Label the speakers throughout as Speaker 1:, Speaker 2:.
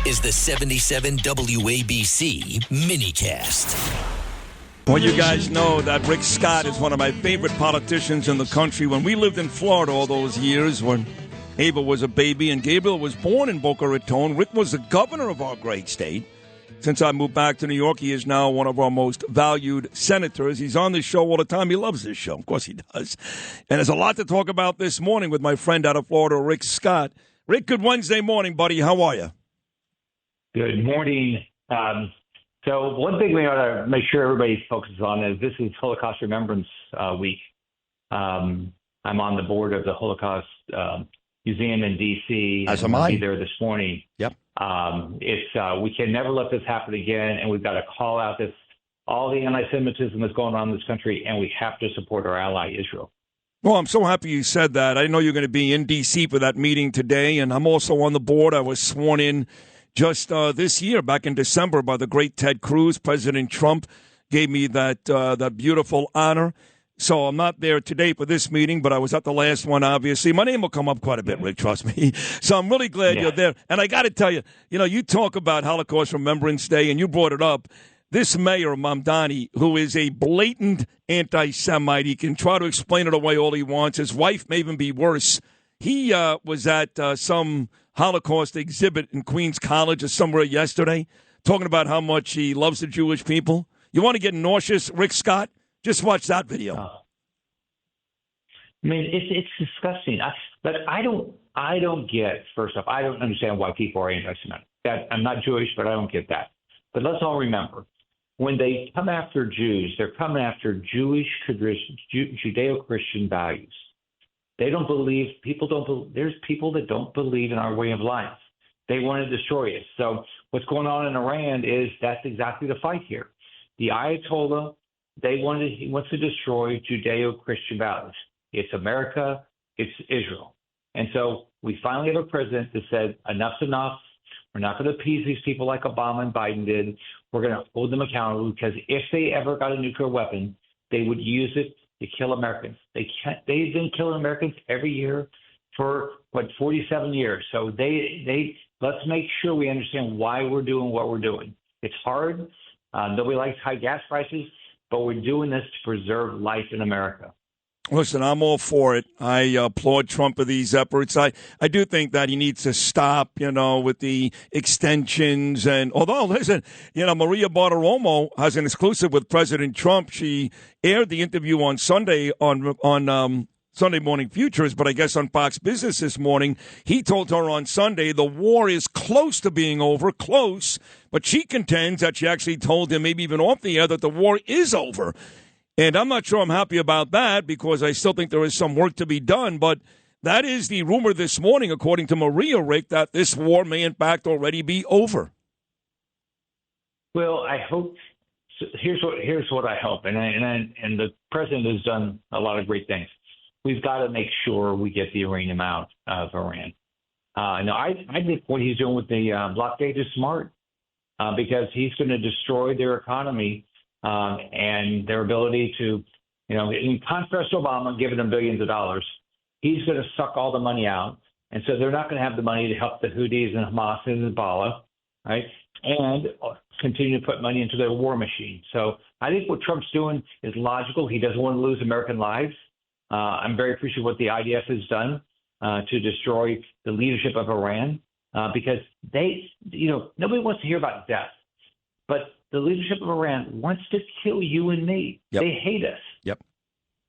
Speaker 1: is the 77 WABC minicast.
Speaker 2: Well, you guys know that Rick Scott is one of my favorite politicians in the country. When we lived in Florida all those years, when Ava was a baby and Gabriel was born in Boca Raton, Rick was the governor of our great state. Since I moved back to New York, he is now one of our most valued senators. He's on this show all the time. He loves this show. Of course he does. And there's a lot to talk about this morning with my friend out of Florida, Rick Scott. Rick, good Wednesday morning, buddy. How are you?
Speaker 3: Good morning. So one thing we ought to make sure everybody focuses on is this is Holocaust Remembrance Week. I'm on the board of the Holocaust Museum in D.C.
Speaker 2: As am I.
Speaker 3: I'll be there this morning.
Speaker 2: Yep.
Speaker 3: We can never let this happen again, and we've got to call out all the anti-Semitism that's going on in this country, and we have to support our ally, Israel.
Speaker 2: Well, I'm so happy you said that. I know you're going to be in D.C. for that meeting today, and I'm also on the board. I was sworn in just this year, back in December, by the great Ted Cruz. President Trump gave me that beautiful honor. So I'm not there today for this meeting, but I was at the last one, obviously. My name will come up quite a bit, Rick, trust me. So I'm really glad you're there. And I got to tell you, you talk about Holocaust Remembrance Day, and you brought it up. This mayor, Mamdani, who is a blatant anti-Semite, he can try to explain it away all he wants. His wife may even be worse. He was at some Holocaust exhibit in Queens College or somewhere yesterday, talking about how much he loves the Jewish people. You want to get nauseous, Rick Scott? Just watch that video.
Speaker 3: I mean, it's disgusting. But I don't get. First off, I don't understand why people are anti-Semitic. I'm not Jewish, but I don't get that. But let's all remember, when they come after Jews, they're coming after Jewish traditions, Judeo-Christian values. They don't believe. There's people that don't believe in our way of life. They want to destroy us. So what's going on in Iran is that's exactly the fight here. The Ayatollah. He wants to destroy Judeo-Christian values. It's America, it's Israel. And so we finally have a president that said, enough's enough. We're not going to appease these people like Obama and Biden did. We're going to hold them accountable, because if they ever got a nuclear weapon, they would use it to kill Americans. They've been killing Americans every year for, 47 years. So let's make sure we understand why we're doing what we're doing. It's hard. Nobody likes high gas prices. But we're doing this to preserve life in America.
Speaker 2: Listen, I'm all for it. I applaud Trump for these efforts. I do think that he needs to stop, with the extensions. And although, listen, Maria Bartiromo has an exclusive with President Trump. She aired the interview on Sunday on Sunday Morning Futures, but I guess on Fox Business this morning, he told her on Sunday the war is close to being over, close, but she contends that she actually told him, maybe even off the air, that the war is over. And I'm not sure I'm happy about that, because I still think there is some work to be done, but that is the rumor this morning, according to Maria, Rick, that this war may in fact already be over.
Speaker 3: Well, I hope. Here's what I hope, and the president has done a lot of great things. We've got to make sure we get the uranium out of Iran. No, I think what he's doing with the blockade is smart, because he's going to destroy their economy and their ability to, in contrast to Obama giving them billions of dollars, he's going to suck all the money out. And so they're not going to have the money to help the Houthis and Hamas and Hezbollah, right? And continue to put money into their war machine. So I think what Trump's doing is logical. He doesn't want to lose American lives. I'm very appreciative of what the IDF has done to destroy the leadership of Iran, because nobody wants to hear about death, but the leadership of Iran wants to kill you and me.
Speaker 2: Yep.
Speaker 3: They hate us.
Speaker 2: Yep.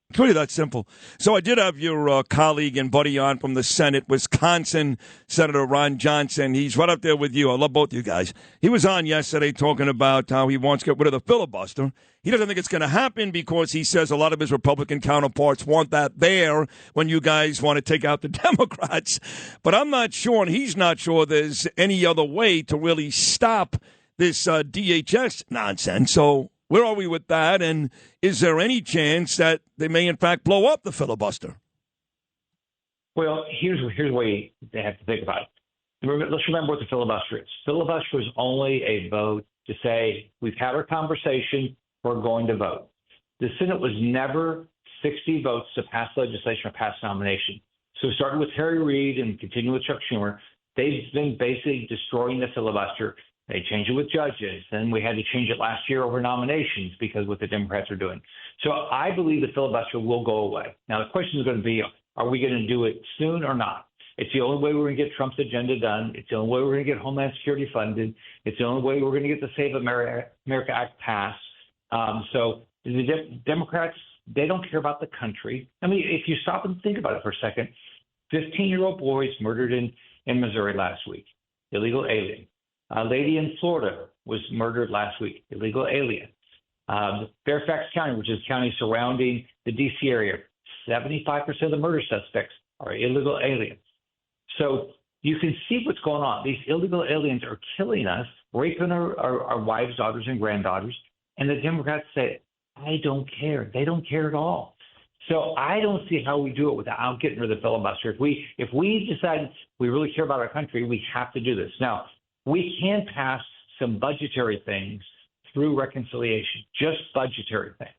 Speaker 2: It's really that simple. So I did have your colleague and buddy on from the Senate, Wisconsin, Senator Ron Johnson. He's right up there with you. I love both you guys. He was on yesterday talking about how he wants to get rid of the filibuster. He doesn't think it's going to happen, because he says a lot of his Republican counterparts want that there when you guys want to take out the Democrats. But I'm not sure, and he's not sure, there's any other way to really stop this DHS nonsense. So where are we with that? And is there any chance that they may, in fact, blow up the filibuster?
Speaker 3: Well, here's the way they have to think about it. Let's remember what the filibuster is. Filibuster is only a vote to say, we've had our conversation, we're going to vote. The Senate was never 60 votes to pass legislation or pass nomination. So starting with Harry Reid and continuing with Chuck Schumer, they've been basically destroying the filibuster. They changed it with judges, and we had to change it last year over nominations because of what the Democrats are doing. So I believe the filibuster will go away. Now, the question is going to be, are we going to do it soon or not? It's the only way we're going to get Trump's agenda done. It's the only way we're going to get Homeland Security funded. It's the only way we're going to get the Save America Act passed. So the Democrats, they don't care about the country. I mean, if you stop and think about it for a second, 15-year-old boys murdered in Missouri last week, illegal alien. A lady in Florida was murdered last week, illegal alien. Fairfax County, which is a county surrounding the D.C. area, 75% of the murder suspects are illegal aliens. So you can see what's going on. These illegal aliens are killing us, raping our wives, daughters, and granddaughters. And the Democrats say, I don't care. They don't care at all. So I don't see how we do it without getting rid of the filibuster. If we decide we really care about our country, we have to do this. Now, we can pass some budgetary things through reconciliation, just budgetary things.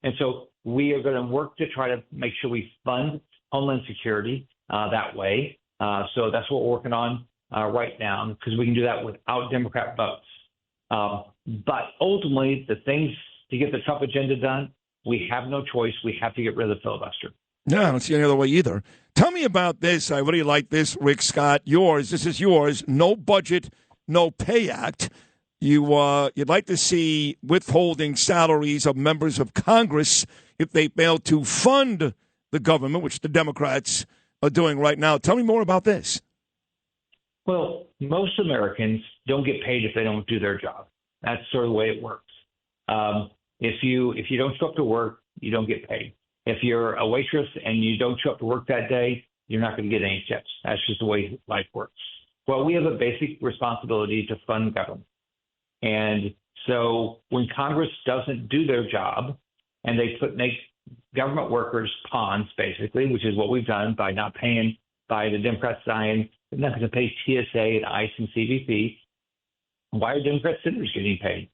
Speaker 3: And so we are going to work to try to make sure we fund Homeland Security that way. So that's what we're working on right now, because we can do that without Democrat votes. But ultimately, the things to get the Trump agenda done, we have no choice. We have to get rid of the filibuster.
Speaker 2: No, I don't see any other way either. Tell me about this. I really like this, Rick Scott. This is yours. No budget, no pay act. You'd like to see withholding salaries of members of Congress if they fail to fund the government, which the Democrats are doing right now. Tell me more about this.
Speaker 3: Well, most Americans don't get paid if they don't do their job. That's sort of the way it works. If you don't show up to work, you don't get paid. If you're a waitress and you don't show up to work that day, you're not going to get any tips. That's just the way life works. Well, we have a basic responsibility to fund government. And so when Congress doesn't do their job and they make government workers pawns, basically, which is what we've done by not paying, by the Democrats saying they're not going to pay TSA and ICE and CBP, why are Democrat senators getting paid?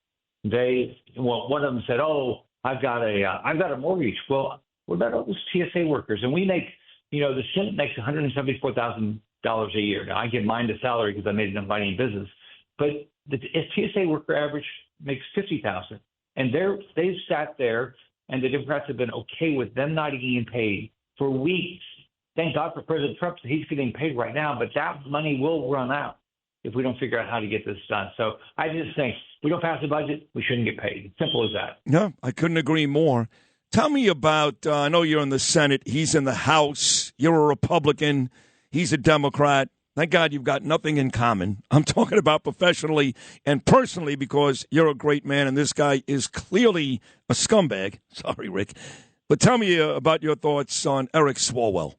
Speaker 3: One of them said, "Oh, I've got a mortgage." Well, what about all those TSA workers? And we make, the Senate makes $174,000 a year. Now I get mine to salary because I made enough money in business, but the TSA worker average makes $50,000, and they've sat there, and the Democrats have been okay with them not getting paid for weeks. Thank God for President Trump that he's getting paid right now, but that money will run out if we don't figure out how to get this done. So I just think we don't pass the budget, we shouldn't get paid. Simple as that.
Speaker 2: No, I couldn't agree more. Tell me about, I know you're in the Senate, he's in the House, you're a Republican, he's a Democrat. Thank God you've got nothing in common. I'm talking about professionally and personally because you're a great man and this guy is clearly a scumbag. Sorry, Rick. But tell me about your thoughts on Eric Swalwell.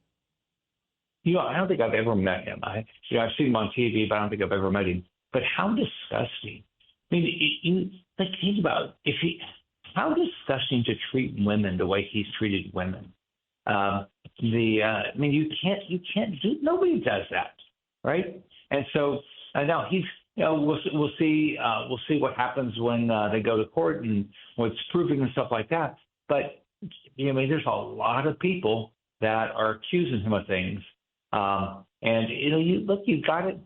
Speaker 3: I don't think I've ever met him. I've seen him on TV, but I don't think I've ever met him. But how disgusting. I mean, think about how disgusting to treat women the way he's treated women. You can't do, nobody does that, right? And so now he's, we'll see what happens when they go to court and what's proven and stuff like that. But there's a lot of people that are accusing him of things. You've got it.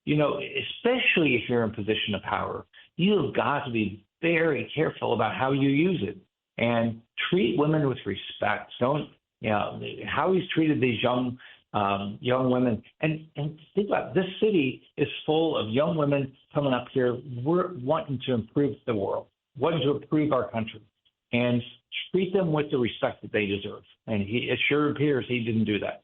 Speaker 3: Especially if you're in a position of power, you've got to be very careful about how you use it and treat women with respect. Don't, how he's treated these young women. And think about it, this city is full of young women coming up here. We're wanting to improve the world, wanting to improve our country, and treat them with the respect that they deserve. And it sure appears he didn't do that.